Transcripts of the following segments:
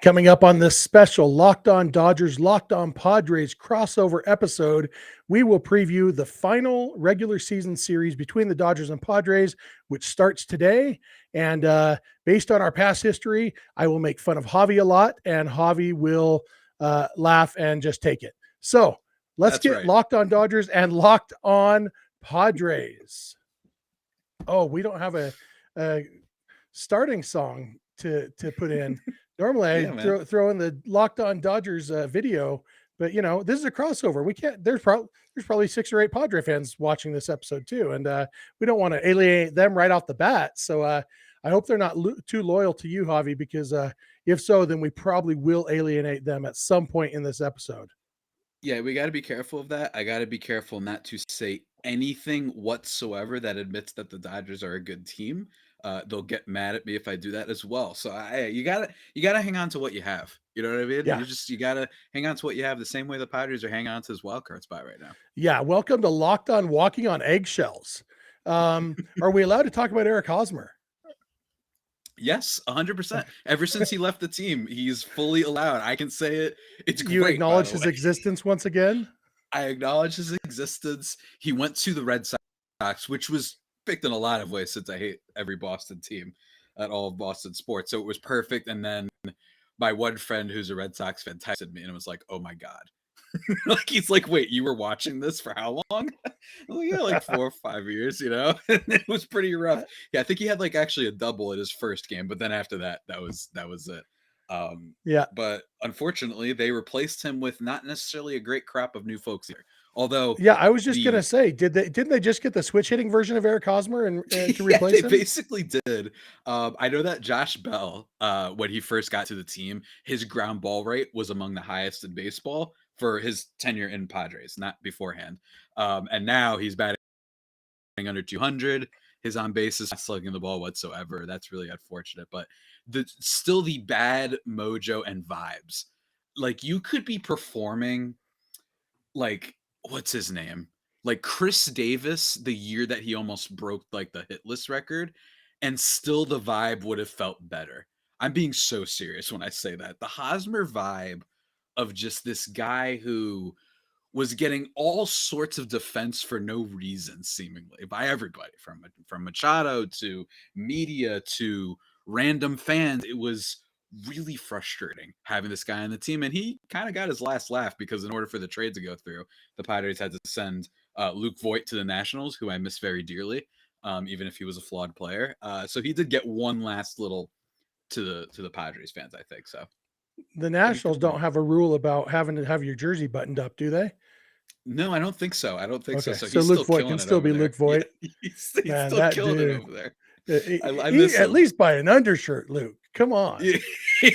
Coming up on this special Locked On Dodgers, Locked On Padres crossover episode, we will preview the final regular season series between the Dodgers and Padres, which starts today. And based on our past history, I will make fun of Javi a lot, and Javi will laugh and just take it. So let's get Locked On Dodgers and Locked On Padres. Oh, we don't have a starting song to put in. Normally I throw in the Locked On Dodgers video, but this is a crossover. We can't. There's probably 6 or 8 Padre fans watching this episode too, and we don't want to alienate them right off the bat. So I hope they're not too loyal to you, Javi, because if so, then we probably will alienate them at some point in this episode. Yeah, we got to be careful of that. I got to be careful not to say anything whatsoever that admits that the Dodgers are a good team. They'll get mad at me if I do that as well. So you gotta hang on to what you have. You know what I mean? Yeah. You gotta hang on to what you have the same way the Padres are hanging on to this wild card spot right now. Yeah. Welcome to Locked On Walking on Eggshells. Are we allowed to talk about Eric Hosmer? Yes, 100%. Ever since he left the team, he's fully allowed. I can say it. It's great. You acknowledge his existence once again? I acknowledge his existence. He went to the Red Sox, which was picked in a lot of ways since I hate every Boston team at all of Boston sports. So it was perfect. And then my one friend who's a Red Sox fan texted me and was like, oh my God. Like, he's like, wait, you were watching this for how long? Well, yeah, like 4 or 5 years, and it was pretty rough. Yeah, I think he had like actually a double at his first game, but then after that was it. Yeah. But unfortunately, they replaced him with not necessarily a great crop of new folks here. Although, yeah, I was just gonna say, didn't they just get the switch hitting version of Eric Hosmer and to replace him? They basically did. I know that Josh Bell, when he first got to the team, his ground ball rate was among the highest in baseball for his tenure in Padres, not beforehand. And now he's batting under 200. His on base is not slugging the ball whatsoever. That's really unfortunate. But still the bad mojo and vibes. Like, you could be performing like, what's his name? Like Chris Davis the year that he almost broke like the hit list record, and still the vibe would have felt better. I'm being so serious when I say that. The Hosmer vibe of just this guy who was getting all sorts of defense for no reason, seemingly, by everybody, from Machado to media to random fans. It was really frustrating having this guy on the team, and he kind of got his last laugh because in order for the trade to go through, the Padres had to send Luke Voit to the Nationals, who I miss very dearly, even if he was a flawed player. So he did get one last little to the Padres fans, I think. So the Nationals don't have a rule about having to have your jersey buttoned up, do they? No, I don't think so. I don't think so. So Luke Voit can still be Luke Voit. Yeah, he's still killing it over there. I miss at least buy an undershirt, Luke. Come on. Yeah,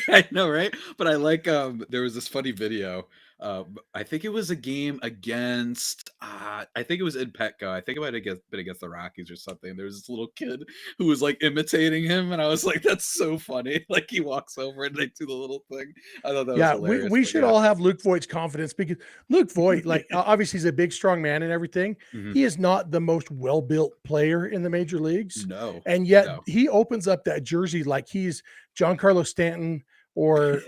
I know, right? But I like there was this funny video. I think it was a game against I think it was in Petco. I think it might have been against the Rockies or something. There was this little kid who was like imitating him, and I was like, that's so funny. Like, he walks over and they do the little thing. I thought that was hilarious. We should all have Luke Voigt's confidence, because Luke Voit, like, obviously he's a big, strong man and everything. Mm-hmm. He is not the most well-built player in the major leagues. No. And yet he opens up that jersey like he's Giancarlo Stanton or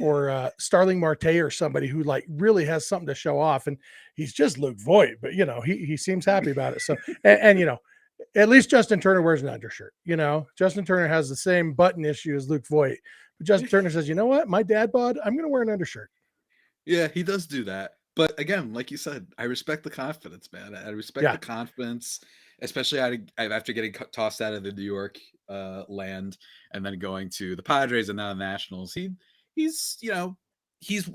Starling Marte or somebody who like really has something to show off, and he's just Luke Voit, but he seems happy about it. So and at least Justin Turner wears an undershirt. Justin Turner has the same button issue as Luke Voit, but Justin Turner says, you know what, my dad bod, I'm gonna wear an undershirt. Yeah, he does do that. But again, like you said, I respect the confidence, man. I respect the confidence, especially after getting tossed out of the New York land and then going to the Padres and now the Nationals. He's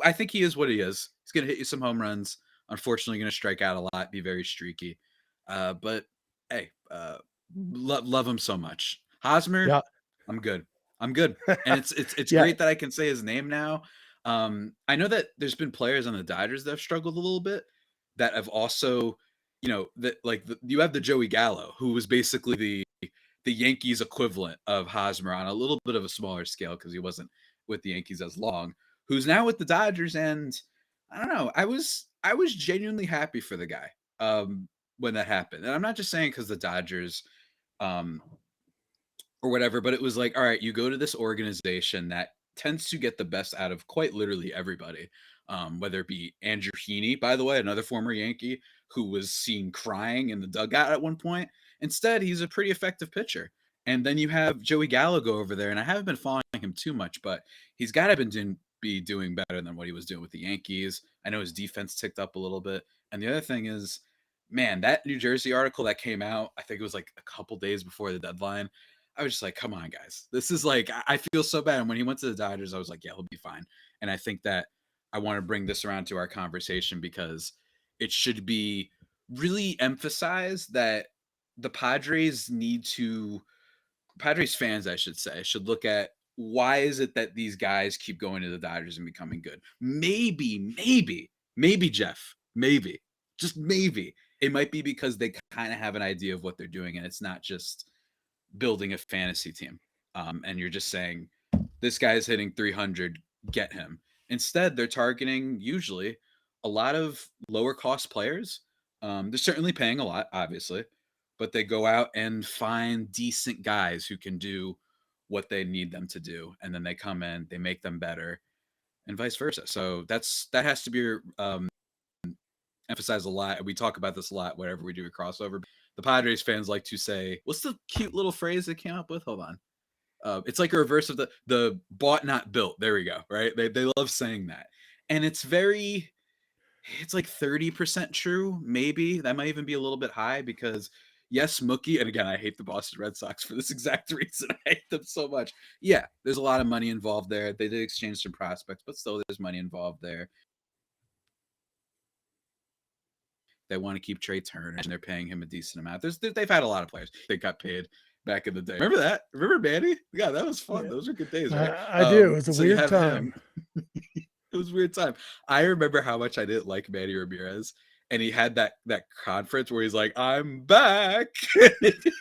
I think he is what he is. He's going to hit you some home runs. Unfortunately, going to strike out a lot, be very streaky. But hey, love him so much. Hosmer, I'm good. And it's great that I can say his name now. I know that there's been players on the Dodgers that have struggled a little bit, that have also, you have the Joey Gallo, who was basically the Yankees equivalent of Hosmer on a little bit of a smaller scale because he wasn't with the Yankees as long, who's now with the Dodgers. And I don't know, I was genuinely happy for the guy when that happened. And I'm not just saying because the Dodgers or whatever, but it was like, all right, you go to this organization that tends to get the best out of quite literally everybody. Whether it be Andrew Heaney, by the way, another former Yankee who was seen crying in the dugout at one point. Instead, he's a pretty effective pitcher. And then you have Joey Gallo go over there, and I haven't been following him too much, but he's got to be doing better than what he was doing with the Yankees. I know his defense ticked up a little bit. And the other thing is, man, that New Jersey article that came out, I think it was like a couple days before the deadline. I was just like, come on, guys. This is like, I feel so bad. And when he went to the Dodgers, I was like, yeah, he'll be fine. And I think that I want to bring this around to our conversation because it should be really emphasized that the Padres Padres fans, I should say, should look at why is it that these guys keep going to the Dodgers and becoming good? Maybe, Jeff, maybe, just maybe. It might be because they kind of have an idea of what they're doing and it's not just building a fantasy team. And you're just saying, this guy's hitting 300, get him. Instead, they're targeting usually a lot of lower cost players. They're certainly paying a lot, obviously, but they go out and find decent guys who can do what they need them to do. And then they come in, they make them better and vice versa. So that has to be emphasized a lot. We talk about this a lot whenever we do a crossover. The Padres fans like to say, what's the cute little phrase they came up with? Hold on. It's like a reverse of the bought not built. There we go. Right. They love saying that. And it's like 30% true. Maybe that might even be a little bit high because yes, Mookie. And again, I hate the Boston Red Sox for this exact reason. I hate them so much. Yeah. There's a lot of money involved there. They did exchange some prospects, but still there's money involved there. They want to keep Trey Turner and they're paying him a decent amount. They've had a lot of players. They got paid back in the day. Remember that? Remember Manny? Yeah, that was fun. Yeah. Those were good days, right? I do. It was a weird time. It was a weird time. I remember how much I didn't like Manny Ramirez. And he had that conference where he's like, I'm back. It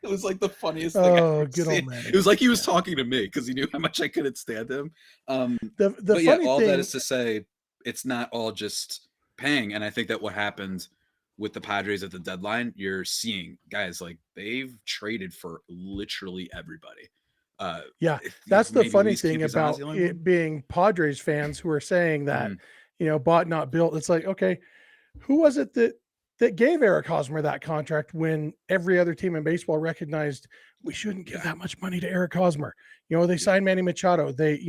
was like the funniest thing I've ever seen. It was like he was talking to me because he knew how much I couldn't stand him. The but funny all thing, that is to say, it's not all just paying. And I think that what happened with the Padres at the deadline, you're seeing guys like they've traded for literally everybody. Yeah, that's the funny thing about it being Padres fans who are saying that, bought not built. It's like, okay, who was it that gave Eric Hosmer that contract when every other team in baseball recognized we shouldn't give that much money to Eric Hosmer? They signed Manny Machado. They,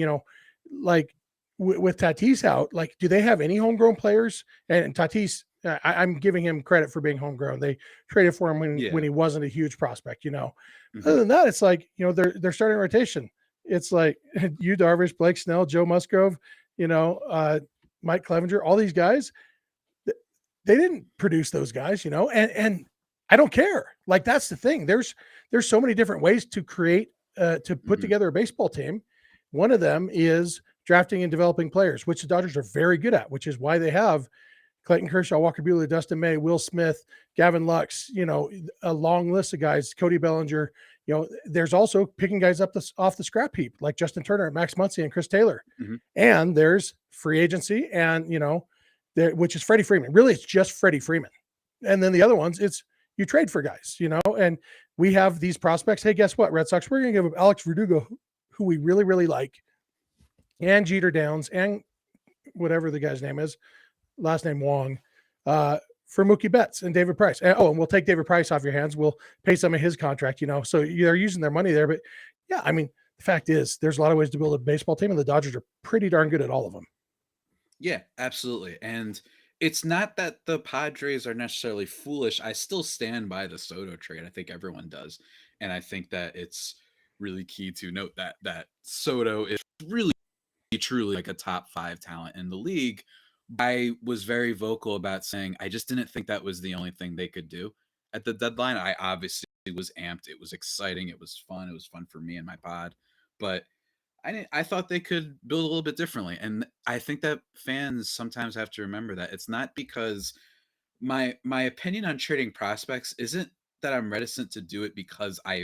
like with Tatis out, like, do they have any homegrown players? And Tatis, I'm giving him credit for being homegrown. They traded for him when he wasn't a huge prospect, Other than that, it's like, they're starting rotation. It's like Yu Darvish, Blake Snell, Joe Musgrove, Mike Clevenger, all these guys. They didn't produce those guys, and I don't care. Like, that's the thing. There's so many different ways to create, to put together a baseball team. One of them is drafting and developing players, which the Dodgers are very good at, which is why they have Clayton Kershaw, Walker Buehler, Dustin May, Will Smith, Gavin Lux, a long list of guys, Cody Bellinger. There's also picking guys up off the scrap heap, like Justin Turner, Max Muncy, and Chris Taylor. And there's free agency and, which is Freddie Freeman. Really, it's just Freddie Freeman. And then the other ones, it's you trade for guys, and we have these prospects. Hey, guess what, Red Sox? We're going to give up Alex Verdugo, who we really, really like, and Jeter Downs, and whatever the guy's name is, last name Wong, for Mookie Betts and David Price. And we'll take David Price off your hands. We'll pay some of his contract, So they're using their money there. But yeah, I mean, the fact is there's a lot of ways to build a baseball team, and the Dodgers are pretty darn good at all of them. Yeah, absolutely. And it's not that the Padres are necessarily foolish. I still stand by the Soto trade. I think everyone does. And I think that it's really key to note that Soto is really truly like a top 5 talent in the league. I was very vocal about saying I just didn't think that was the only thing they could do at the deadline. I obviously was amped. It was exciting. It was fun. It was fun for me and my pod. But I thought they could build a little bit differently. And I think that fans sometimes have to remember that it's not because my opinion on trading prospects isn't that I'm reticent to do it because I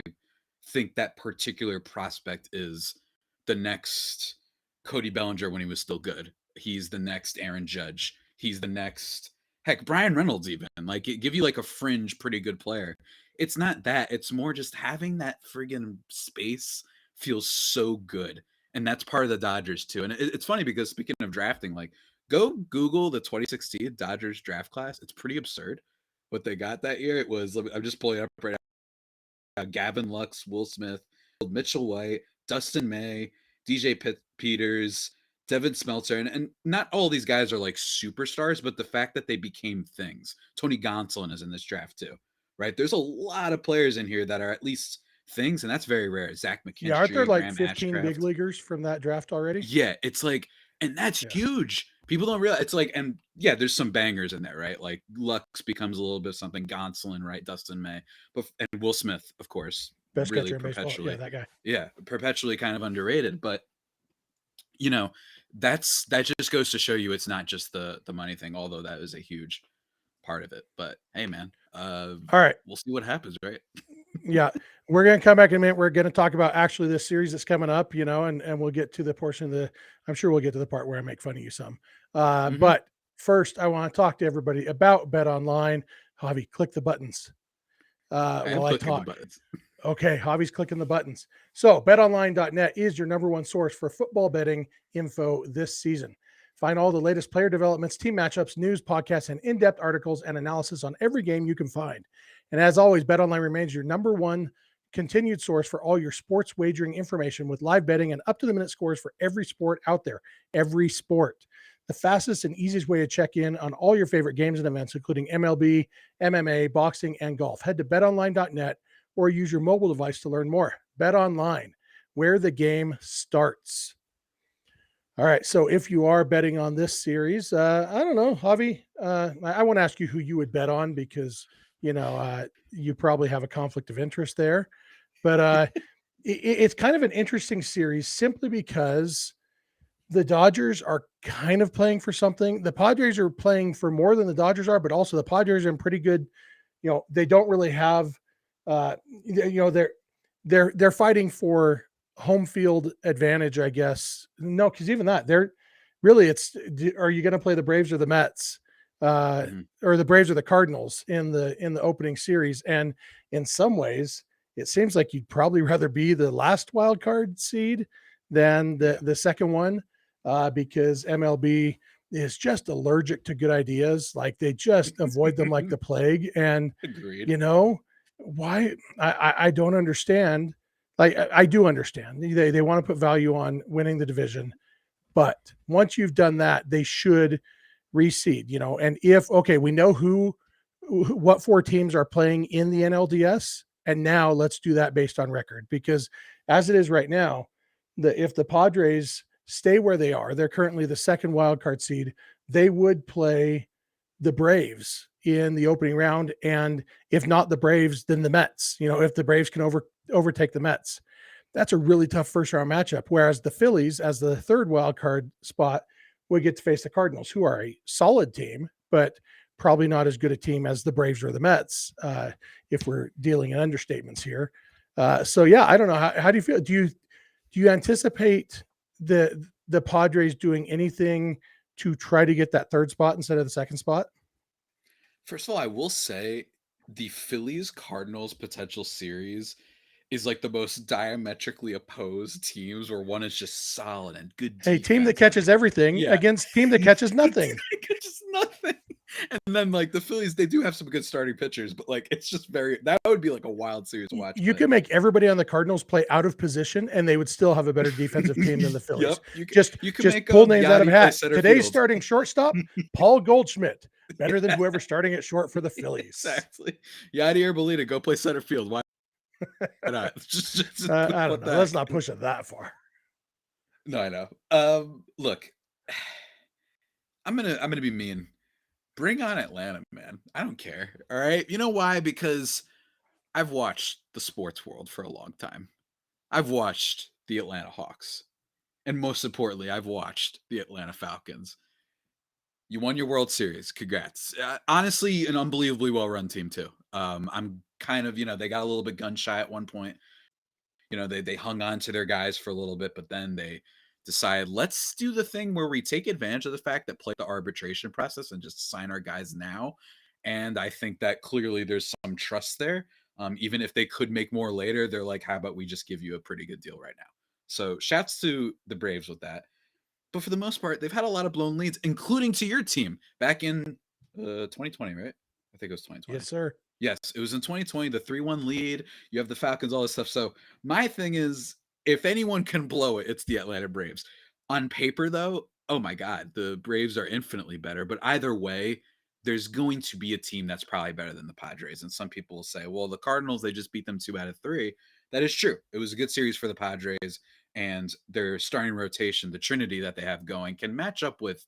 think that particular prospect is the next Cody Bellinger when he was still good. He's the next Aaron Judge. He's the next, heck, Brian Reynolds even. Like, give you like a fringe pretty good player. It's not that. It's more just having that friggin' space feels so good. And that's part of the Dodgers too. And it's funny because speaking of drafting, like go Google the 2016 Dodgers draft class. It's pretty absurd what they got that year. It was, I'm just pulling it up right now. Gavin Lux, Will Smith, Mitchell White, Dustin May, DJ Peters, Devin Smeltzer, and not all these guys are like superstars, but the fact that they became things. Tony Gonsolin is in this draft too, right? There's a lot of players in here that are at least things, and that's very rare. Zach Yeah, aren't there McKinstry, like Graham 15 big Ashcraft. leaguers from that draft already? Yeah, it's like, and that's Yeah. huge. People don't realize it's like, and yeah, there's some bangers in there, right? Like Lux becomes a little bit of something, Gonsolin, right? Dustin May, but and Will Smith, of course, Best really catcher in baseball. Yeah, perpetually, that guy. yeah, perpetually kind of underrated. But you know, that just goes to show you it's not just the money thing, although that is a huge part of it. But hey, man, All right. we'll see what happens, right? Yeah. We're going to come back in a minute. We're going to talk about actually this series that's coming up, and we'll get to the portion of I'm sure we'll get to the part where I make fun of you some. Mm-hmm. But first, I want to talk to everybody about Bet Online. Javi, click the buttons I am while I clicking the talk. buttons. Okay, Javi's clicking the buttons. So, betonline.net is your number one source for football betting info this season. Find all the latest player developments, team matchups, news, podcasts, and in-depth articles and analysis on every game you can find. And as always, BetOnline remains your number one continued source for all your sports wagering information with live betting and up-to-the-minute scores for every sport out there, every sport. The fastest and easiest way to check in on all your favorite games and events, including MLB, MMA, boxing, and golf. Head to betonline.net or use your mobile device to learn more. Bet Online, where the game starts. All right. So if you are betting on this series, I don't know, Javi, I want to ask you who you would bet on because, you probably have a conflict of interest there. But it's kind of an interesting series simply because the Dodgers are kind of playing for something. The Padres are playing for more than the Dodgers are, but also the Padres are in pretty good, they don't really have, they're fighting for home field advantage, I guess. No, because even that, they're really, are you going to play the Braves or the Mets, Mm-hmm. or the Braves or the Cardinals in the opening series? And in some ways, it seems like you'd probably rather be the last wild card seed than the second one, because MLB is just allergic to good ideas. Like they just avoid them like the plague. And Agreed. why I don't understand. Like I do understand they want to put value on winning the division, but once you've done that, they should reseed, and if, okay, we know what four teams are playing in the NLDS, and now let's do that based on record, because as it is right now, if the Padres stay where they are, they're currently the second wild card seed, they would play the Braves in the opening round. And if not the Braves, then the Mets, if the Braves can overtake the Mets, that's a really tough first round matchup. Whereas the Phillies, as the third wild card spot, would get to face the Cardinals, who are a solid team, but probably not as good a team as the Braves or the Mets, if we're dealing in understatements here. So yeah, I don't know. How do you feel? Do you anticipate the Padres doing anything to try to get that third spot instead of the second spot? First of all, I will say the Phillies Cardinals potential series is like the most diametrically opposed teams where one is just solid and good Hey, team that defense. catches everything Yeah. against team that catches nothing. Just nothing. And then like the Phillies, they do have some good starting pitchers, but like it's just that would be like a wild series to watch. You But can make everybody on the Cardinals play out of position, and they would still have a better defensive team than the Phillies. Yep, Just you can make pull names out of Yachty play hat. center Today's field. starting shortstop, Paul Goldschmidt, better than whoever's starting at short for the Phillies. Exactly. Yachty or Belita, go play center field. Why not? Just I don't know. Let's not push it that far. No, I know. Look, I'm gonna be mean. Bring on Atlanta, man. I don't care. All right. You know why? Because I've watched the sports world for a long time. I've watched the Atlanta Hawks. And most importantly, I've watched the Atlanta Falcons. You won your World Series. Congrats. Honestly, an unbelievably well-run team too. I'm kind of, they got a little bit gun shy at one point. They hung on to their guys for a little bit, but then they decide, let's do the thing where we take advantage of the fact that play the arbitration process and just sign our guys now. And I think that clearly there's some trust there. Even if they could make more later, they're like, how about we just give you a pretty good deal right now? So shouts to the Braves with that. But for the most part, they've had a lot of blown leads, including to your team back in 2020, right? I think it was 2020. Yes, sir. Yes, it was in 2020, the 3-1 lead. You have the Falcons, all this stuff. So my thing is, if anyone can blow it, it's the Atlanta Braves. On paper, though, oh my God, the Braves are infinitely better. But either way, there's going to be a team that's probably better than the Padres. And some people will say, well, the Cardinals, they just beat them 2 out of 3. That is true. It was a good series for the Padres, and their starting rotation, the trinity that they have going, can match up with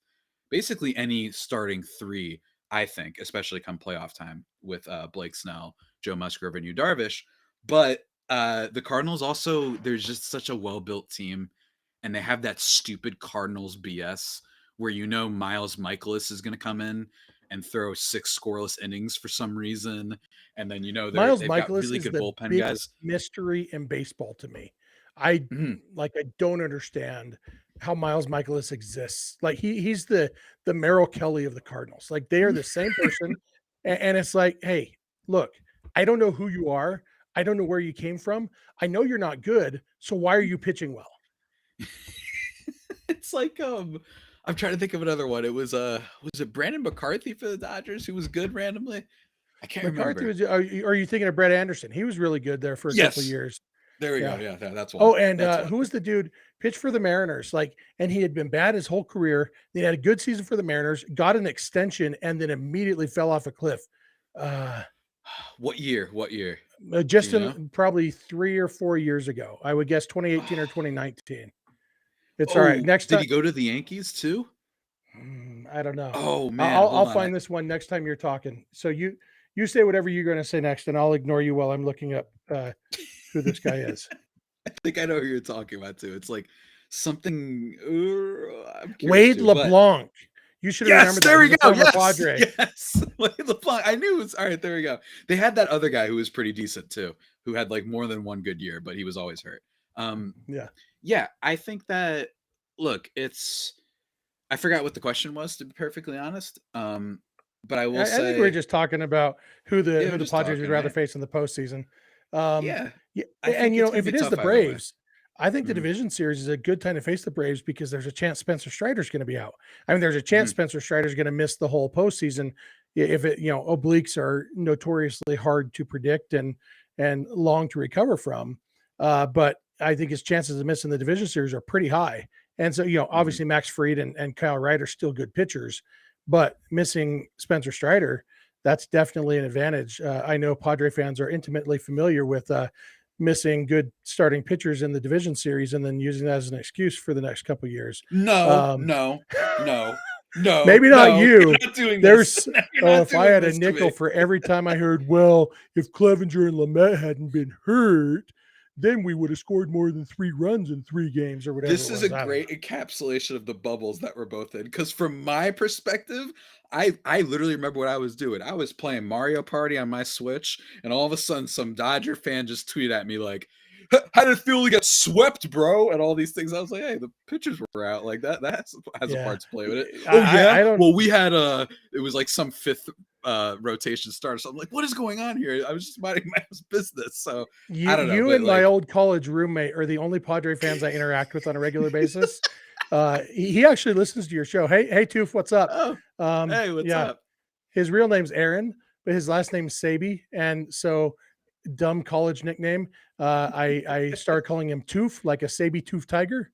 basically any starting 3, I think, especially come playoff time with Blake Snell, Joe Musgrove, and Yu Darvish. But the Cardinals also, there's just such a well-built team, and they have that stupid Cardinals BS where Miles Michaelis is going to come in and throw 6 scoreless innings for some reason, and then Miles they've got Michaelis really is good the bullpen biggest guys. mystery in baseball to me. I Mhm. I don't understand how Miles Michaelis exists. Like he's the Merrill Kelly of the Cardinals. Like they are the same person, and it's like, hey, look, I don't know who you are. I don't know where you came from. I know you're not good. So why are you pitching well? It's like I'm trying to think of another one. It was it Brandon McCarthy for the Dodgers who was good randomly? I can't McCarthy remember. was. Are you thinking of Brett Anderson? He was really good there for a couple of Yes. years. There we go. Yeah. Yeah, that's one. Oh, and That's one. who was the dude pitched for the Mariners? Like, and he had been bad his whole career. He had a good season for the Mariners, got an extension, and then immediately fell off a cliff. Uh, What year? What year? Do just you know? in probably 3 or 4 years ago. I would guess 2018 or 2019. It's all right. Oh, Next did time, he go to the Yankees too? I don't know. Oh man, I'll hold on. find this one next time you're talking. So you say whatever you're going to say next, and I'll ignore you while I'm looking up who this guy is. I think I know who you're talking about too. It's like something I'm curious Wade to, but LeBlanc. You should have yes, remembered that. there we He's a go. former Yes, Padre. yes. Like LeBlanc. I knew it was all right. There we go. They had that other guy who was pretty decent too, who had like more than one good year, but he was always hurt. Um, Yeah. yeah, I think that. Look, it's. I forgot what the question was, to be perfectly honest. But I will I think we're say, just talking about who yeah, we're the just Padres would talking, rather right? face in the postseason. Um, Yeah, yeah, I and think it's gonna if be it is the tough either way. Braves, I think the Mhm, division series is a good time to face the Braves because there's a chance Spencer Strider's going to be out. I mean, there's a chance mhm. Spencer Strider's going to miss the whole postseason if it, obliques are notoriously hard to predict and long to recover from. But I think his chances of missing the division series are pretty high. And so, Mhm. obviously Max Fried and Kyle Wright are still good pitchers, but missing Spencer Strider, that's definitely an advantage. I know Padre fans are intimately familiar with missing good starting pitchers in the division series and then using that as an excuse for the next couple of years. No, Um, no, no, no, maybe not no. You're you. not doing this. There's No, you're oh, not if I doing had a this to nickel me. for every time I heard, well, if Clevenger and Lamette hadn't been hurt, then we would have scored more than 3 runs in 3 games or whatever This it is a was. I don't know. great encapsulation of the bubbles that we're both in. Because from my perspective, I literally remember what I was doing. I was playing Mario Party on my Switch, and all of a sudden, some Dodger fan just tweeted at me like, "How did it feel to get swept, bro?" And all these things. I was like, "Hey, the pitchers were out. Like that has a Yeah. part to play with it." Oh yeah. I don't Well, we had it was like some fifth rotation starter. So I'm like, "What is going on here?" I was just minding my own business. So I don't know, you but and my like, old college roommate are the only Padre fans I interact with on a regular basis. He actually listens to your show. Hey, Toof, what's up? oh, hey, what's Yeah, up? his real name's Aaron, but his last name's Sabi, and so dumb college nickname. I started calling him Toof, like a Sabi Tooth tiger.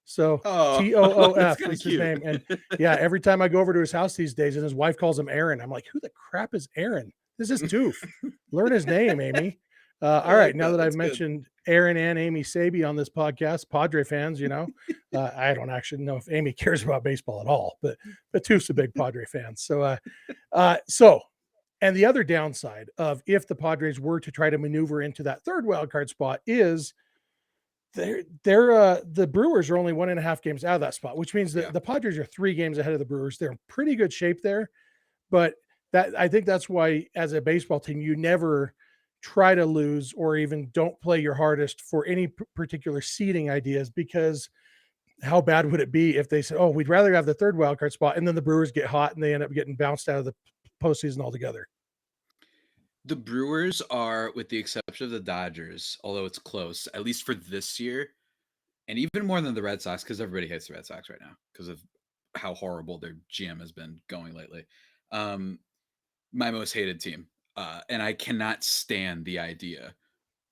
So Oh, that's TOOF kind of is his cute. name. And yeah, every time I go over to his house these days and his wife calls him Aaron, I'm like, who the crap is Aaron? This is Toof. Learn his name, Amy. I All right. like Now that. that I've That's good. mentioned Aaron and Amy Sabi on this podcast, Padre fans, I don't actually know if Amy cares about baseball at all, but Toof's a big Padre fan. So and the other downside of if the Padres were to try to maneuver into that third wild card spot is the Brewers are only 1.5 games out of that spot, which means that Yeah. the Padres are 3 games ahead of the Brewers. They're in pretty good shape there, but that I think that's why, as a baseball team, you never try to lose or even don't play your hardest for any particular seeding ideas because how bad would it be if they said, "Oh, we'd rather have the third wild card spot," and then the Brewers get hot and they end up getting bounced out of the postseason altogether. The Brewers are, with the exception of the Dodgers, although it's close, at least for this year, and even more than the Red Sox, because everybody hates the Red Sox right now because of how horrible their GM has been going lately. My most hated team, and I cannot stand the idea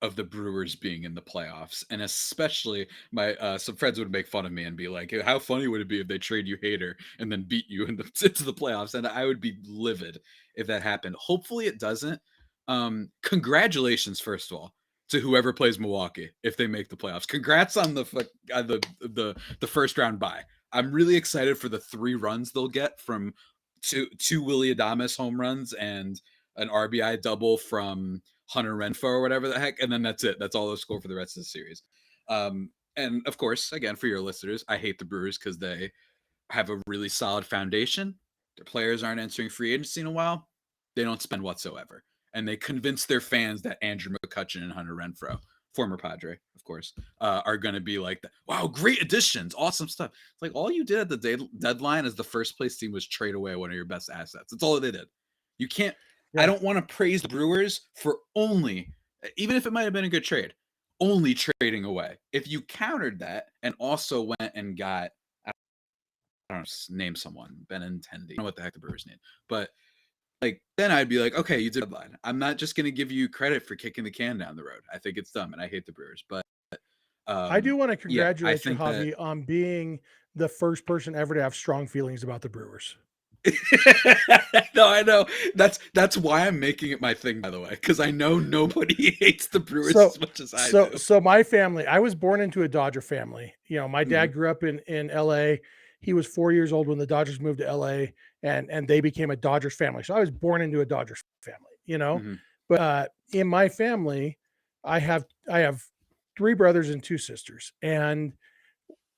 of the Brewers being in the playoffs, and especially my some friends would make fun of me and be like, "How funny would it be if they trade you Hater and then beat you into the playoffs?" And I would be livid if that happened. Hopefully, it doesn't. Congratulations, first of all, to whoever plays Milwaukee if they make the playoffs. Congrats on the first round bye. I'm really excited for the 3 runs they'll get from two Willie Adames home runs and an RBI double from Hunter Renfroe or whatever the heck, and then that's it. That's all they'll score for the rest of the series. And of course, again, for your listeners, I hate the Brewers because they have a really solid foundation. Their players aren't entering free agency in a while. They don't spend whatsoever. And they convince their fans that Andrew McCutchen and Hunter Renfroe, former Padre, of course, are going to be like, wow, great additions, awesome stuff. It's like all you did at the deadline as the first place team was trade away one of your best assets. That's all they did. You can't, I Yeah. don't want to praise the Brewers for only, even if it might have been a good trade, only trading away. If you countered that and also went and got, I don't know, name someone, Benintendi. I don't know what the heck the Brewers need, but like then I'd be like, okay, you did a deadline. I'm not just going to give you credit for kicking the can down the road. I think it's dumb, and I hate the Brewers. But I do want to yeah, I congratulate you, think that. Javi, on being the first person ever to have strong feelings about the Brewers. No, I know that's why I'm making it my thing. By the way, because I know nobody hates the Brewers So, as much as I so, do. so my family, I was born into a Dodger family. You know, my Mm-hmm, dad grew up in LA. He was 4 years old when the Dodgers moved to LA, and they became a Dodgers family. So I was born into a Dodgers family, you know. mm-hmm, But in my family, I have 3 brothers and 2 sisters, and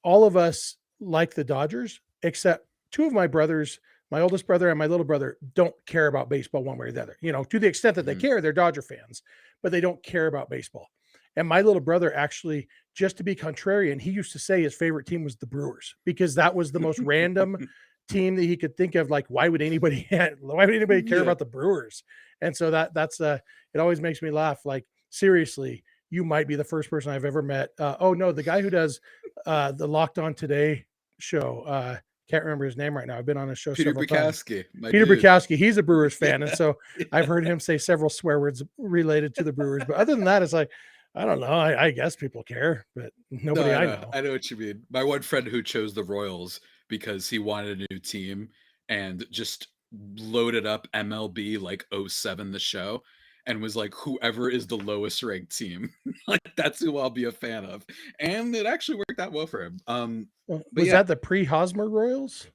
all of us like the Dodgers, except 2 of my brothers, my oldest brother and my little brother, don't care about baseball one way or the other. You know, to the extent that they mm-hmm. care, they're Dodger fans, but they don't care about baseball. And my little brother actually, just to be contrarian, he used to say his favorite team was the Brewers because that was the most random team that he could think of. Like, why would anybody care Yeah. about the Brewers? And so that's it always makes me laugh. Like, seriously, you might be the first person I've ever met. Oh no, the guy who does the Locked On Today show. Can't remember his name right now. I've been on his show Peter several times. Bukowski, my Peter dude. Bukowski, he's a Brewers Yeah, fan, and so I've yeah. heard him say several swear words related to the Brewers. But other than that, it's like I don't know. I guess people care, but No, nobody I know. I know what you mean. My one friend who chose the Royals because he wanted a new team and just loaded up MLB like '07 the show and was like, whoever is the lowest ranked team, like that's who I'll be a fan of. And it actually worked out well for him. But Was yeah, that the pre-Hosmer Royals?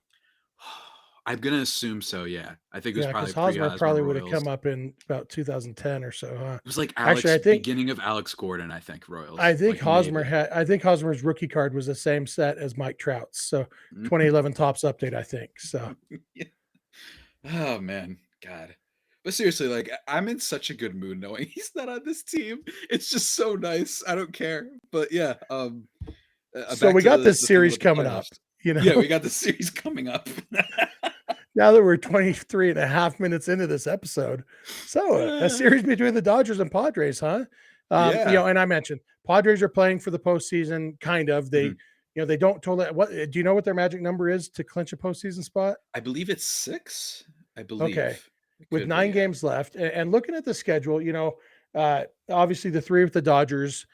I'm gonna assume so. Yeah, I think it was Yeah, because probably Hosmer pre-Hosmer probably would have Royals. come up in about 2010 or so. Huh? It was like Actually, Alex beginning of Alex Gordon, I think I Royals, think like Hosmer maybe. had. I think Hosmer's rookie card was the same set as Mike Trout's. So Mhm. 2011 tops update, I think. So Yeah. Oh man, God. But seriously, like I'm in such a good mood knowing he's not on this team. It's just so nice. I don't care. But yeah, So back we to got this the thing series about the coming up, playoffs. you Yeah, know, we got the series coming up. now that we're 23 and a half minutes into this episode. So a series between the Dodgers and Padres, huh? Yeah. And I mentioned Padres are playing for the postseason, kind of. Mhm. They don't totally, what do you know what their magic number is to clinch a postseason spot? I believe it's 6. I Okay. believe. It With could be, 9 yeah. games left and looking at the schedule, obviously the 3 with the Dodgers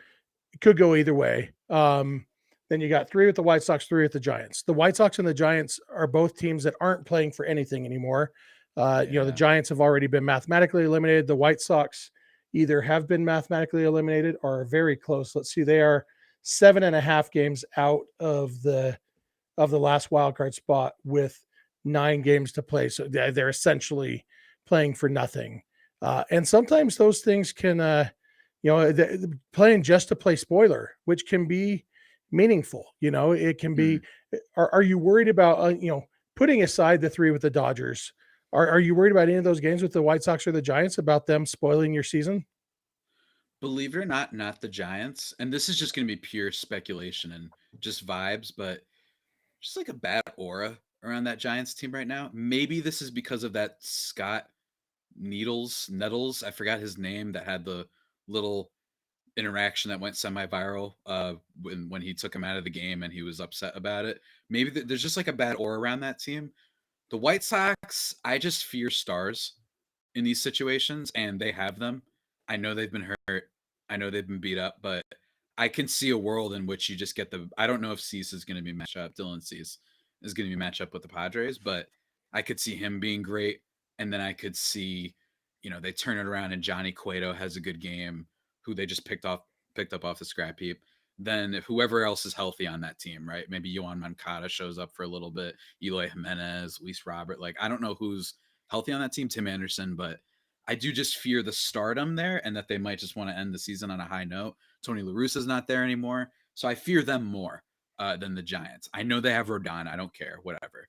could go either way. Then you got 3 with the White Sox, 3 with the Giants. The White Sox and the Giants are both teams that aren't playing for anything anymore. The Yeah. Giants have already been mathematically eliminated. The White Sox either have been mathematically eliminated or are very close. Let's see, they are 7.5 games out of the last wild card spot with 9 games to play. So they're essentially playing for nothing. And sometimes those things can, playing just to play spoiler, which can be meaningful. It can be. Mhm. Are you worried about, putting aside the 3 with the Dodgers? Are you worried about any of those games with the White Sox or the Giants about them spoiling your season? Believe it or not, not the Giants. And this is just going to be pure speculation and just vibes, but just like a bad aura around that Giants team right now. Maybe this is because of that Scott Nettles. I forgot his name that had the little interaction that went semi-viral when he took him out of the game and he was upset about it. Maybe there's just like a bad aura around that team. The White Sox, I just fear stars in these situations, and they have them. I know they've been hurt. I know they've been beat up, but I can see a world in which you just get the. I don't know if Cease is going to be matched up. Dylan Cease is going to be matched up with the Padres, but I could see him being great, and then I could see, they turn it around and Johnny Cueto has a good game, who they just picked up off the scrap heap. Then if whoever else is healthy on that team, right? Maybe Yohan Moncada shows up for a little bit, Eloy Jimenez, Luis Robert. Like, I don't know who's healthy on that team, Tim Anderson, but I do just fear the stardom there and that they might just want to end the season on a high note. Tony La Russa's not there anymore. So I fear them more than the Giants. I know they have Rodon. I don't care, whatever.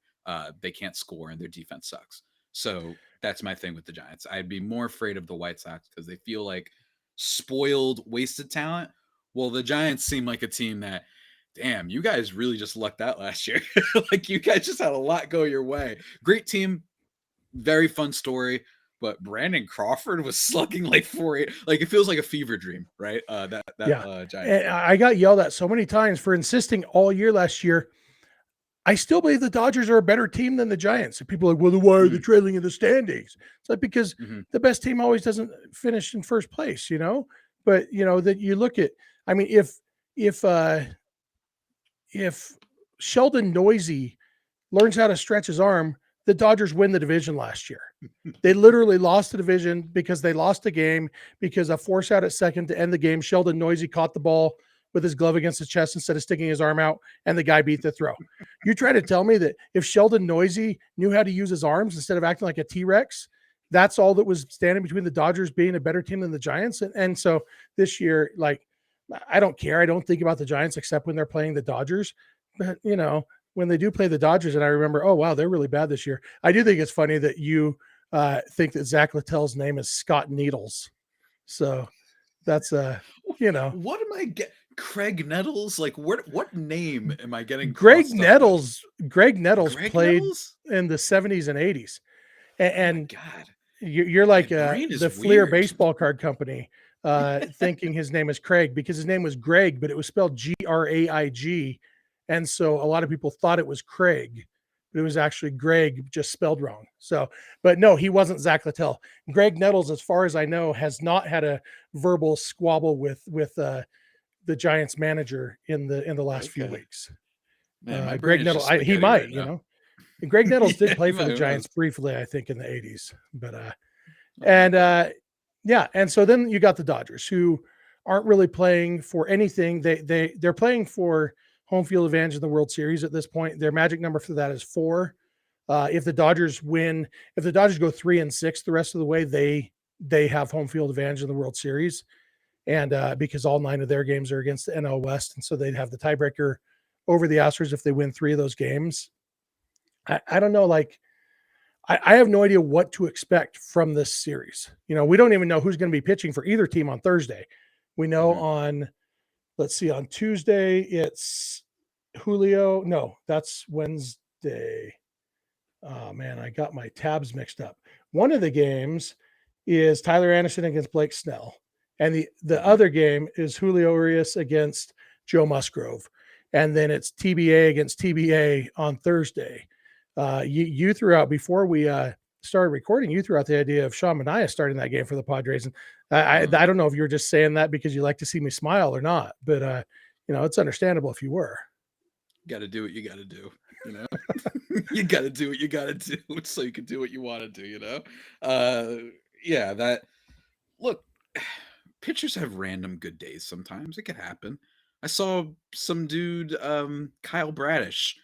They can't score and their defense sucks. So that's my thing with the Giants. I'd be more afraid of the White Sox because they feel like spoiled, wasted talent. Well, the Giants seem like a team that, damn, you guys really just lucked out last year. Like, you guys just had a lot go your way. Great team, very fun story. But Brandon Crawford was slugging like 4.8. Like, it feels like a fever dream, right? Giants. And I got yelled at so many times for insisting all year last year. I still believe the Dodgers are a better team than the Giants. And people are like, well, then why are they trailing in the standings? It's like, because the best team always doesn't finish in first place, But that you look at, I mean, if Sheldon Noisy learns how to stretch his arm, the Dodgers win the division last year. They literally lost the division because they lost a game because a force out at second to end the game. Sheldon Noisy caught the ball with his glove against his chest instead of sticking his arm out, and the guy beat the throw. You try to tell me that if Sheldon Noisy knew how to use his arms instead of acting like a T-Rex, that's all that was standing between the Dodgers being a better team than the Giants. And so this year, like, I don't care. I don't think about the Giants except when they're playing the Dodgers. But, when they do play the Dodgers, and I remember, oh, wow, they're really bad this year. I do think it's funny that you think that Zach Littell's name is Scott Needles. So that's, What am I getting? Craig Nettles? Like, what name am I getting? Greg Nettles played Nettles? in the 70s and 80s. And oh God, you're like the Fleer weird. baseball card company thinking his name is Craig because his name was Greg, but it was spelled Graig. And so a lot of people thought it was Craig, but it was actually Greg, just spelled wrong. So, but no, he wasn't Zach Littell. Greg Nettles, as far as I know, has not had a verbal squabble with the Giants manager in the last few weeks. Man, Greg Nettles, he might, And Greg Nettles did play for the Giants briefly, I think, in the 80s. But and so then you got the Dodgers, who aren't really playing for anything. They're playing for home field advantage in the World Series at this point. Their magic number for that is 4. If the Dodgers go 3-6 the rest of the way, they have home field advantage in the World Series. And because all 9 of their games are against the NL West. And so they'd have the tiebreaker over the Astros if they win 3 of those games. I don't know. Like, I have no idea what to expect from this series. We don't even know who's going to be pitching for either team on Thursday. We know on Tuesday, it's Julio. No, that's Wednesday. Oh man, I got my tabs mixed up. One of the games is Tyler Anderson against Blake Snell. And the other game is Julio Urias against Joe Musgrove. And then it's TBA against TBA on Thursday. You threw out, before we started recording, you threw out the idea of Sean Manaea starting that game for the Padres. And I don't know if you were just saying that because you like to see me smile or not, but it's understandable if you were. Got to do what you got to do. You got to do what you got to do so you can do what you want to do, look, pitchers have random good days sometimes. It could happen. I saw some dude, Kyle Bradish,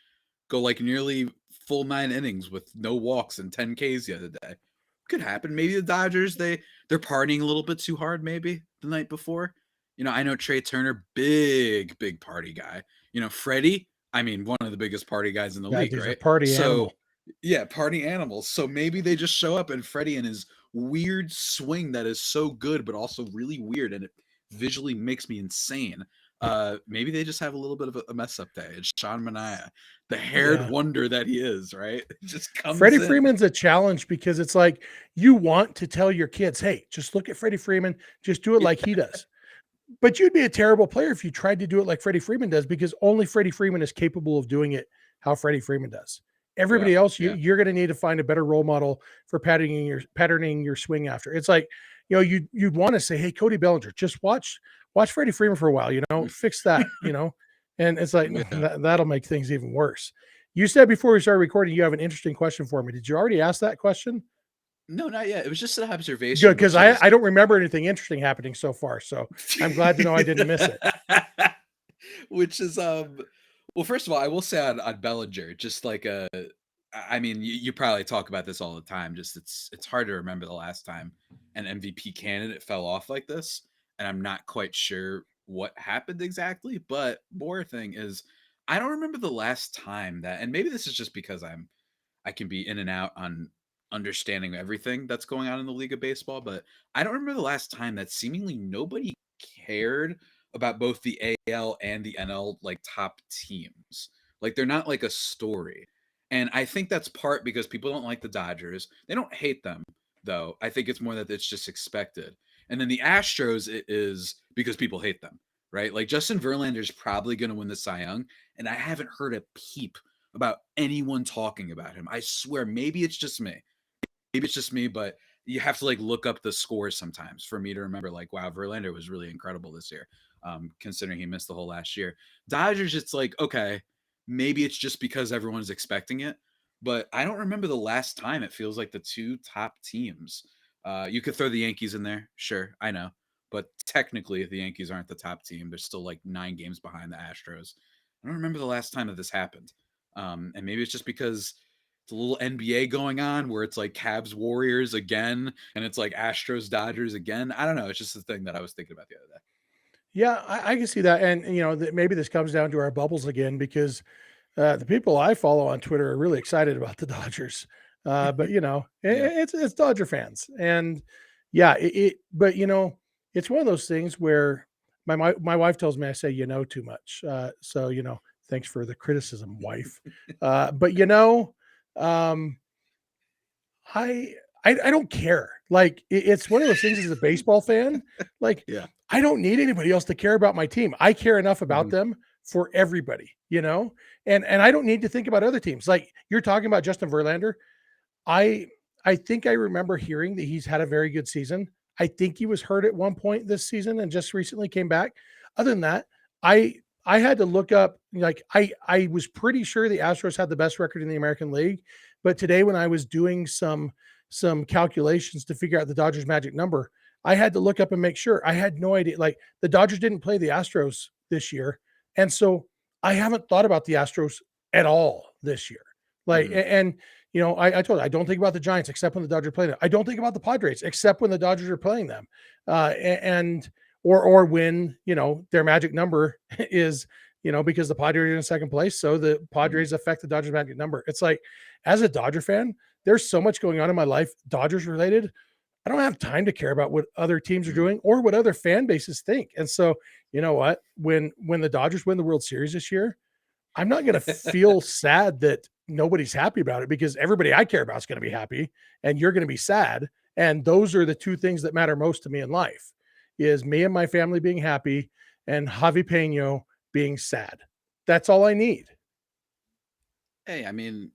go like nearly full 9 innings with no walks and 10 Ks the other day. Could happen. Maybe the Dodgers, they're partying a little bit too hard maybe the night before. I know Trey Turner, big party guy. Freddie, I mean, one of the biggest party guys in the league, right? Animal. Yeah, party animals. So maybe they just show up and Freddie and his weird swing that is so good, but also really weird, and it visually makes me insane. Maybe they just have a little bit of a mess up day. It's Sean Manaea, the haired wonder that he is, right? It just comes Freddie Freeman's a challenge because it's like you want to tell your kids, hey, just look at Freddie Freeman, just do it like he does. But you'd be a terrible player if you tried to do it like Freddie Freeman does, because only Freddie Freeman is capable of doing it how Freddie Freeman does. Yeah, Everybody else, yeah. you're going to need to find a better role model for patterning your swing after. It's like, you'd want to say, hey, Cody Bellinger, just watch Freddie Freeman for a while, fix that, and it's like Yeah. that'll make things even worse. You said before we started recording, you have an interesting question for me. Did you already ask that question? No, not yet. It was just an Good, observation, because which I, is I don't remember anything interesting happening so far. So I'm glad to know I didn't miss it. which is well, first of all, I will say on Bellinger, just like I mean, you probably talk about this all the time. Just it's hard to remember the last time an MVP candidate fell off like this, and I'm not quite sure what happened exactly. But more thing is, I don't remember the last time that, and maybe this is just because I can be in and out on understanding everything that's going on in the League of Baseball, but I don't remember the last time that seemingly nobody cared about both the AL and the NL like top teams. Like they're not like a story. And I think that's part because people don't like the Dodgers. They don't hate them though. I think it's more that it's just expected. And then the Astros it is because people hate them, right? Like Justin Verlander's probably going to win the Cy Young, and I haven't heard a peep about anyone talking about him. I swear, maybe it's just me. Maybe it's just me, but you have to like look up the scores sometimes for me to remember. Like, wow, Verlander was really incredible this year, considering he missed the whole last year. Dodgers, it's like okay, maybe it's just because everyone's expecting it, but I don't remember the last time it feels like the two top teams. You could throw the Yankees in there, sure, I know, but technically the Yankees aren't the top team. They're still like 9 games behind the Astros. I don't remember the last time that this happened. And maybe it's just because it's a little NBA going on where it's like Cavs Warriors again, and it's like Astros Dodgers again. I don't know. It's just the thing that I was thinking about the other day. Yeah, I can see that. And, maybe this comes down to our bubbles again, because the people I follow on Twitter are really excited about the Dodgers. But, Yeah. it's Dodger fans. And yeah, but, it's one of those things where my wife tells me I say, too much. So, thanks for the criticism, wife. But, um, I I don't care. Like it's one of those things as a baseball fan, like Yeah. I don't need anybody else to care about my team. I care enough about Mhm. them for everybody, And I don't need to think about other teams. Like you're talking about Justin Verlander. I I think I remember hearing that he's had a very good season. I think he was hurt at one point this season and just recently came back. Other than that, I had to look up like I was pretty sure the Astros had the best record in the American League, but today when I was doing some calculations to figure out the Dodgers magic number, I had to look up and make sure. I had no idea. Like the Dodgers didn't play the Astros this year, and so I haven't thought about the Astros at all this year. Like Mhm. and I told you, I don't think about the Giants except when the Dodgers play them. I don't think about the Padres except when the Dodgers are playing them. And or when, their magic number is, because the Padres are in second place. So the Mhm. Padres affect the Dodgers magic number. It's like, as a Dodger fan, there's so much going on in my life, Dodgers related. I don't have time to care about what other teams are Mhm. doing or what other fan bases think. And so, you know what? When the Dodgers win the World Series this year, I'm not going to feel sad that nobody's happy about it, because everybody I care about is going to be happy and you're going to be sad. And those are the two things that matter most to me in life, is me and my family being happy and Javi Peno being sad. That's all I need. Hey, I mean,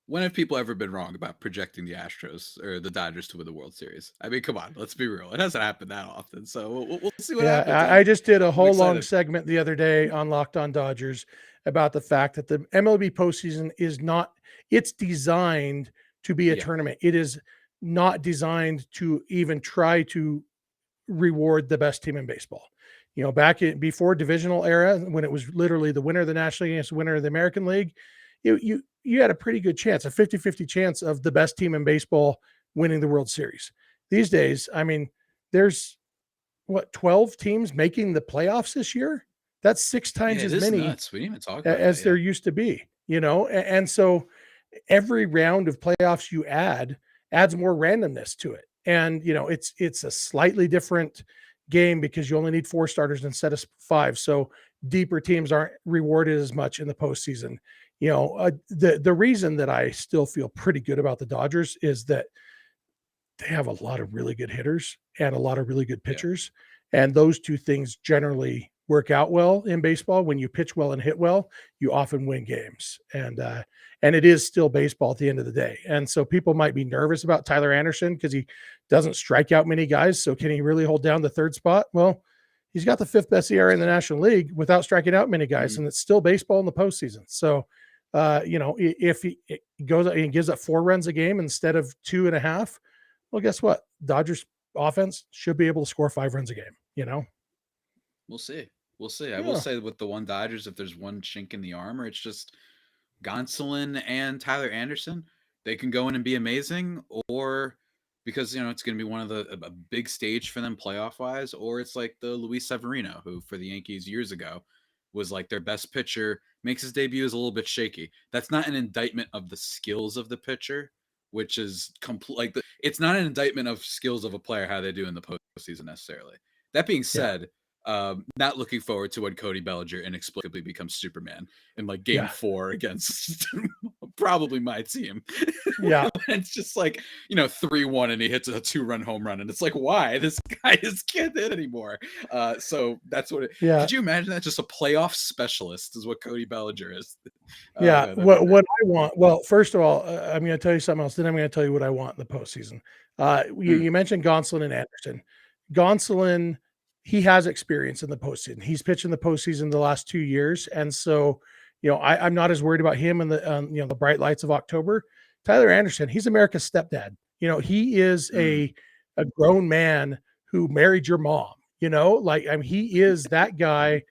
when have people ever been wrong about projecting the Astros or the Dodgers to win the World Series? I mean, come on, let's be real. It doesn't happen that often. So we'll see what Yeah, happens. I just did a I'm whole long excited. segment the other day on Locked On Dodgers about the fact that the MLB postseason is not, it's designed to be a Yeah. tournament. It is not designed to even try to reward the best team in baseball. Back before divisional era, when it was literally the winner of the National League against the winner of the American League, you had a pretty good chance, a 50-50 chance of the best team in baseball winning the World Series. These days, I mean, there's what, 12 teams making the playoffs this year? That's six Yeah, times it as is many nuts. We didn't even talk about that. as Yeah. there used to be, and so every round of playoffs you add adds more randomness to it. And it's a slightly different game because you only need four starters instead of five. So deeper teams aren't rewarded as much in the postseason. The reason that I still feel pretty good about the Dodgers is that they have a lot of really good hitters and a lot of really good Yeah. pitchers. And those two things generally work out well in baseball. When you pitch well and hit well, you often win games. And it is still baseball at the end of the day. And so people might be nervous about Tyler Anderson because he doesn't strike out many guys. So can he really hold down the third spot? Well, he's got the fifth best ERA in the National League without striking out many guys, and it's still baseball in the postseason. So, if he goes and gives up 4 runs a game instead of 2.5, well, guess what? Dodgers offense should be able to score 5 runs a game. We'll see. We'll see. I will Yeah. say with the one Dodgers, if there's one chink in the armor, it's just Gonsolin and Tyler Anderson. They can go in and be amazing, or because it's going to be one of a big stage for them playoff wise, or it's like the Luis Severino, who for the Yankees years ago was like their best pitcher, makes his debut is a little bit shaky. That's not an indictment of the skills of the pitcher, which is complete. It's not an indictment of skills of a player how they do in the postseason necessarily. That being said, not looking forward to when Cody Bellinger inexplicably becomes Superman in like game 4 against probably my team. Yeah. It's just like, 3-1 and he hits a 2-run home run. And it's like, why? This guy just can't hit anymore. So that's what could you imagine that? Just a playoff specialist is what Cody Bellinger is. What I want, well, first of all, I'm going to tell you something else. Then I'm going to tell you what I want in the postseason. You mentioned Gonsolin and Anderson. Gonsolin, he has experience in the postseason. He's pitched in the postseason the last 2 years. And so, I'm not as worried about him in the, the bright lights of October. Tyler Anderson, he's America's stepdad. He is a grown man who married your mom, he is that guy.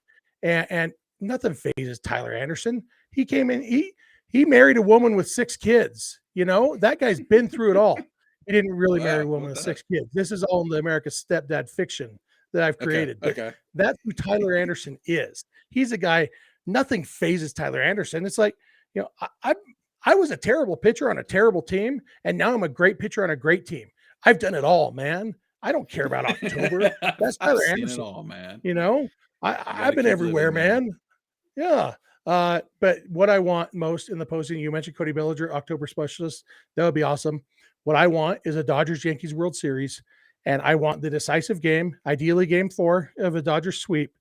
And nothing phases Tyler Anderson. He came in, he married a woman with 6 kids. That guy's been through it all. He didn't really marry a woman with 6 kids. This is all the America's stepdad fiction that I've created. Okay. That's who Tyler Anderson is. He's a guy, nothing phases Tyler Anderson. It's like, I was a terrible pitcher on a terrible team, and now I'm a great pitcher on a great team. I've done it all, man. I don't care about October. That's Tyler Anderson. All, man. I've been everywhere, man. Yeah. But what I want most in the postseason, you mentioned Cody Bellinger, October specialist. That would be awesome. What I want is a Dodgers-Yankees World Series, and I want the decisive game, ideally game 4 of a Dodgers sweep.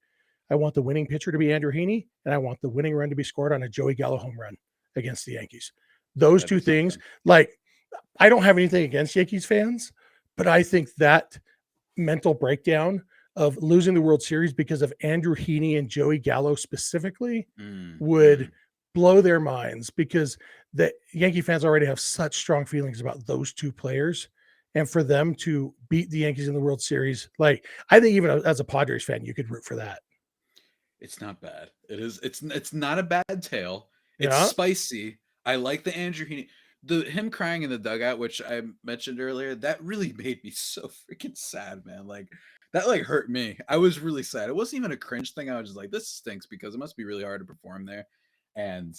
I want the winning pitcher to be Andrew Heaney, and I want the winning run to be scored on a Joey Gallo home run against the Yankees. Those two things, I don't have anything against Yankees fans, but I think that mental breakdown of losing the World Series because of Andrew Heaney and Joey Gallo specifically would blow their minds, because the Yankee fans already have such strong feelings about those two players. And for them to beat the Yankees in the World Series, I think even as a Padres fan, you could root for that. It's not bad. It is. It's not a bad tale. It's spicy. I like the Andrew Heaney. Him crying in the dugout, which I mentioned earlier, that really made me so freaking sad, man. That hurt me. I was really sad. It wasn't even a cringe thing. I was just like, this stinks, because it must be really hard to perform there. And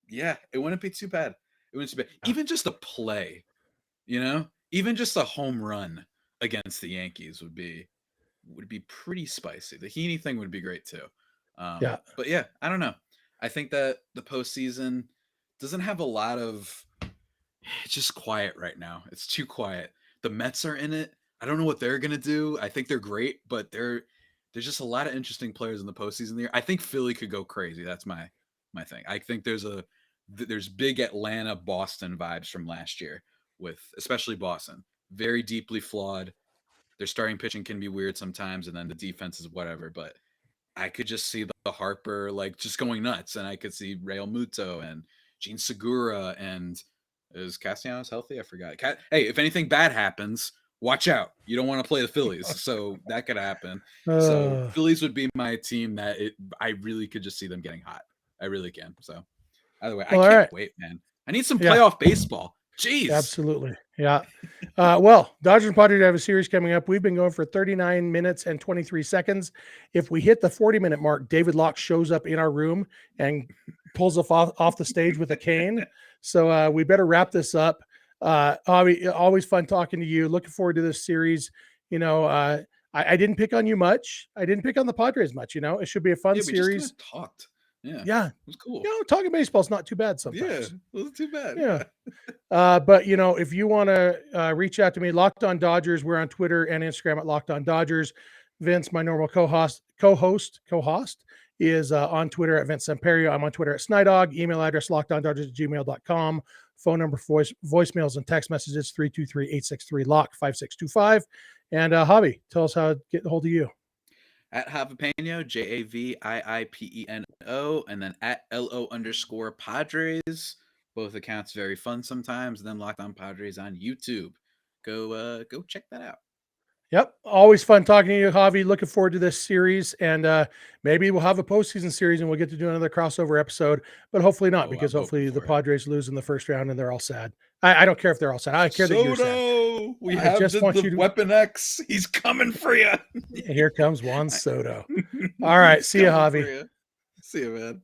yeah, it wouldn't be too bad. It wouldn't be too bad. Even just a play, even just a home run against the Yankees would be pretty spicy. The Heaney thing would be great too. But yeah, I don't know. I think that the postseason doesn't have a lot of. It's just quiet right now. It's too quiet. The Mets are in it. I don't know what they're gonna do. I think they're great, but there's just a lot of interesting players in the postseason there. I think Philly could go crazy. That's my thing. I think there's big Atlanta Boston vibes from last year, with especially Boston. Very deeply flawed. Their starting pitching can be weird sometimes, and then the defense is whatever. But I could just see the Harper just going nuts, and I could see Real Muto and Gene Segura, and is Castellanos healthy? I forgot. Hey, if anything bad happens, watch out. You don't want to play the Phillies, so that could happen. So Phillies would be my team that I really could just see them getting hot. I really can. So either way, I can't wait, man. I need some playoff baseball. Jeez. Absolutely. Yeah. Well, Dodgers and Padres have a series coming up. We've been going for 39 minutes and 23 seconds. If we hit the 40-minute mark, David Locke shows up in our room and pulls us off the stage with a cane. So we better wrap this up. Always fun talking to you. Looking forward to this series. I didn't pick on you much. I didn't pick on the Padres much. It should be a fun series. We just talked. Yeah. It was cool. Talking baseball is not too bad sometimes. Yeah, it wasn't too bad. Yeah. But if you want to reach out to me, Locked On Dodgers, we're on Twitter and Instagram at Locked On Dodgers. Vince, my normal co-host, is on Twitter at Vince Semperio. I'm on Twitter at Snydog. Email address lockedondodgers@gmail.com. Phone number for voicemails and text messages 323-863-LOCK-5625. And Javi, tell us how to get a hold of you. At Javipeno, JAVIIPENO, and then at LO_Padres. Both accounts very fun sometimes. And then Locked On Padres on YouTube. Go check that out. Yep. Always fun talking to you, Javi. Looking forward to this series. And maybe we'll have a postseason series and we'll get to do another crossover episode, but hopefully not, because hopefully the Padres lose in the first round and they're all sad. I don't care if they're all sad. I care that you're sad. We have the Weapon X. He's coming for you. Here comes Juan Soto. All right. See you, Javi. See you, man.